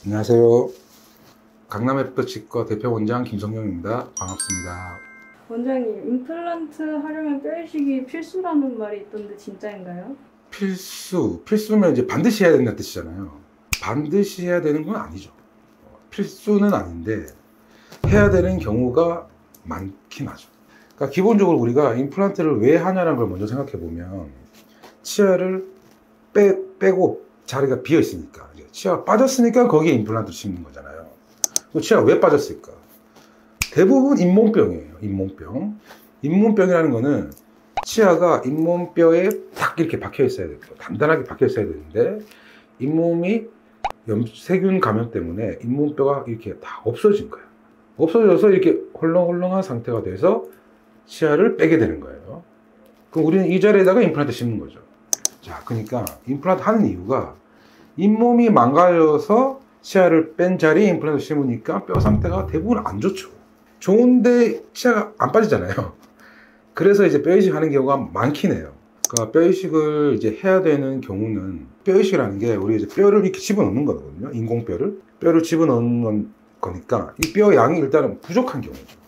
안녕하세요. 강남F치과 대표 원장 김성경입니다. 반갑습니다. 원장님, 임플란트 하려면 뼈이식이 필수라는 말이 있던데 진짜인가요? 필수면 이제 반드시 해야 된다는 뜻이잖아요. 반드시 해야 되는 건 아니죠. 필수는 아닌데 해야 되는 경우가 많긴 하죠. 그러니까 기본적으로 우리가 임플란트를 왜 하냐는 걸 먼저 생각해 보면 치아를 빼고 자리가 비어 있으니까, 치아가 빠졌으니까 거기에 임플란트를 심는 거잖아요. 그 치아가 왜 빠졌을까? 대부분 잇몸병이에요. 잇몸병이라는 거는 치아가 잇몸뼈에 딱 이렇게 박혀 있어야 돼요. 단단하게 박혀 있어야 되는데 잇몸이 세균 감염 때문에 잇몸뼈가 이렇게 다 없어진 거예요. 없어져서 이렇게 헐렁헐렁한 상태가 돼서 치아를 빼게 되는 거예요. 그럼 우리는 이 자리에다가 임플란트 심는 거죠. 자, 그러니까 임플란트 하는 이유가 잇몸이 망가져서 치아를 뺀 자리에 임플란트 심으니까 뼈 상태가 대부분 안 좋죠. 좋은데 치아가 안 빠지잖아요. 그래서 이제 뼈이식 하는 경우가 많긴 해요. 그러니까 뼈이식을 이제 해야 되는 경우는, 뼈이식이라는 게 우리 이제 뼈를 이렇게 집어넣는 거거든요. 뼈를 집어넣는 거니까 이 뼈 양이 일단은 부족한 경우죠.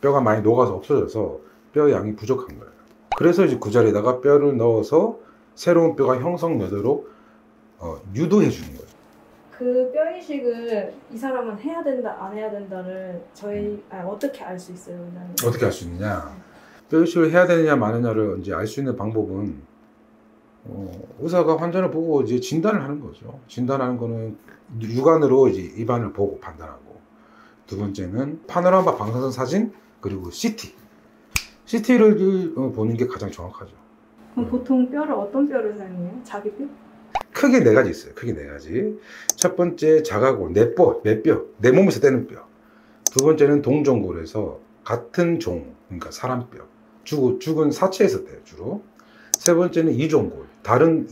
뼈가 많이 녹아서 없어져서 뼈 양이 부족한 거예요. 그래서 이제 그 자리에다가 뼈를 넣어서 새로운 뼈가 형성되도록 유도해 주는 거예요. 그 뼈이식을 이 사람은 해야 된다, 안 해야 된다를 어떻게 알 수 있어요, 원장님? 어떻게 알 수 있느냐? 뼈이식을 해야 되느냐 마느냐를 이제 알 수 있는 방법은 의사가 환자를 보고 이제 진단을 하는 거죠. 진단하는 거는 육안으로 이제 입안을 보고 판단하고, 두 번째는 파노라마 방사선 사진, 그리고 CT를 보는 게 가장 정확하죠. 그럼 보통 뼈를 어떤 뼈를 사용해요? 자기 뼈? 크게 네 가지 있어요. 크게 네 가지. 첫 번째 자가골, 내뼈, 내 몸에서 떼는 뼈. 두 번째는 동종골에서 같은 종, 그러니까 사람뼈. 죽은 사체에서 떼요, 주로. 세 번째는 이종골, 다른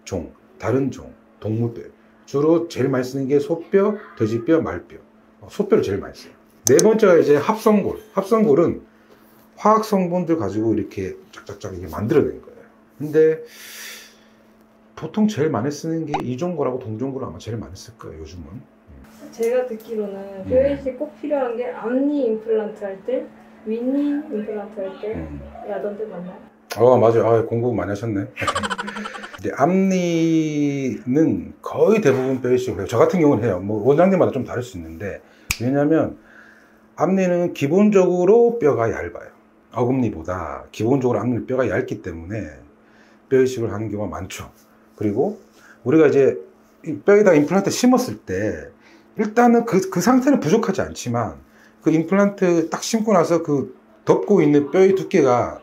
종, 동물뼈. 주로 제일 많이 쓰는 게 소뼈, 돼지뼈, 말뼈. 소뼈를 제일 많이 써요. 네 번째가 이제 합성골. 합성골은 화학 성분들 가지고 이렇게 쫙쫙쫙 이렇게 만들어낸 거예요. 근데 보통 제일 많이 쓰는 게 이종골하고 동종골을 아마 제일 많이 쓸 거예요, 요즘은. 제가 듣기로는 뼈이식 꼭 필요한 게 앞니 임플란트 할 때, 윗니 임플란트 할 때라던데 맞나요? 맞아요. 공부 많이 하셨네. 이제 앞니는 거의 대부분 뼈이식을 해요. 저 같은 경우는 해요. 뭐 원장님마다 좀 다를 수 있는데, 왜냐면 앞니는 기본적으로 뼈가 얇아요. 어금니보다 기본적으로 앞니 뼈가 얇기 때문에 뼈이식을 하는 경우가 많죠. 그리고 우리가 이제 뼈에다 임플란트 심었을 때 일단은 그 상태는 부족하지 않지만 그 임플란트 딱 심고 나서 그 덮고 있는 뼈의 두께가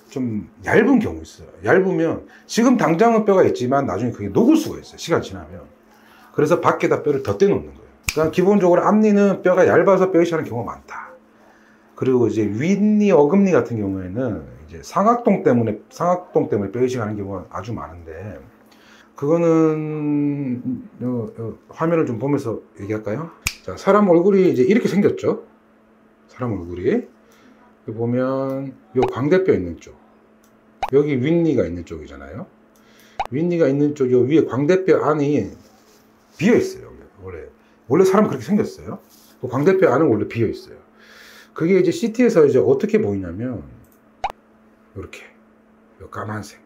좀 얇은 경우 있어요. 얇으면 지금 당장은 뼈가 있지만 나중에 그게 녹을 수가 있어요. 시간 지나면. 그래서 밖에다 뼈를 덧대놓는 거예요. 그러니까 기본적으로 앞니는 뼈가 얇아서 뼈이식하는 경우가 많다. 그리고 이제 윗니, 어금니 같은 경우에는 이제 상악동 때문에 뼈이식하는 경우가 아주 많은데, 그거는 화면을 좀 보면서 얘기할까요? 자, 사람 얼굴이 이제 이렇게 생겼죠. 사람 얼굴이 여기 보면 요 광대뼈 있는 쪽, 여기 윗니가 있는 쪽이잖아요. 윗니가 있는 쪽 요 위에 광대뼈 안이 비어 있어요. 원래 사람은 그렇게 생겼어요. 그 광대뼈 안은 원래 비어 있어요. 그게 이제 CT에서 이제 어떻게 보이냐면 이렇게 까만색.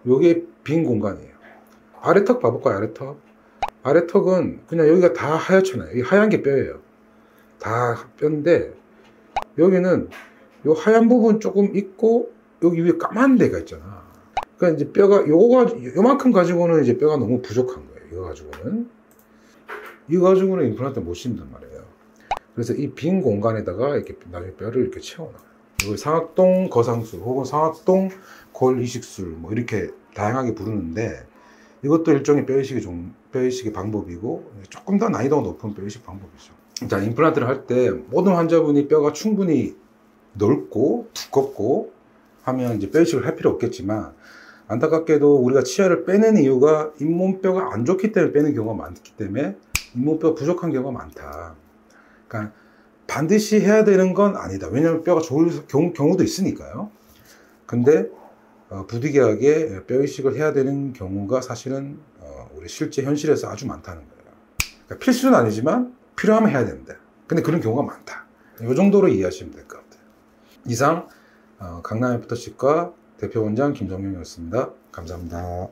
요게 빈 공간이에요. 아래턱 봐볼까요? 아래턱은 그냥 여기가 다 하얗잖아요. 이 하얀 게 뼈예요. 다 뼈인데 여기는 요 하얀 부분 조금 있고 여기 위에 까만 데가 있잖아. 그러니까 이제 뼈가 요만큼 가지고는 이제 뼈가 너무 부족한 거예요. 이거 가지고는 임플란트 못 심단 말이에요. 그래서 이 빈 공간에다가 이렇게 나중에 뼈를 이렇게 채워놔요. 이걸 상악동 거상술 혹은 상악동 골 이식술 뭐 이렇게 다양하게 부르는데, 이것도 일종의 뼈이식의 방법이고 조금 더 난이도가 높은 뼈이식 방법이죠. 자, 임플란트를 할 때 모든 환자분이 뼈가 충분히 넓고 두껍고 하면 이제 뼈이식을 할 필요 없겠지만, 안타깝게도 우리가 치아를 빼는 이유가 잇몸뼈가 안 좋기 때문에 빼는 경우가 많기 때문에 잇몸뼈가 부족한 경우가 많다. 그러니까 반드시 해야 되는 건 아니다. 왜냐하면 뼈가 좋을 경우도 있으니까요. 근데 부득이하게 뼈이식을 해야 되는 경우가 사실은 우리 실제 현실에서 아주 많다는 거예요. 그러니까 필수는 아니지만 필요하면 해야 된다. 근데 그런 경우가 많다. 이 정도로 이해하시면 될 것 같아요. 이상 강남 애프터치과 대표원장 김정용이었습니다. 감사합니다.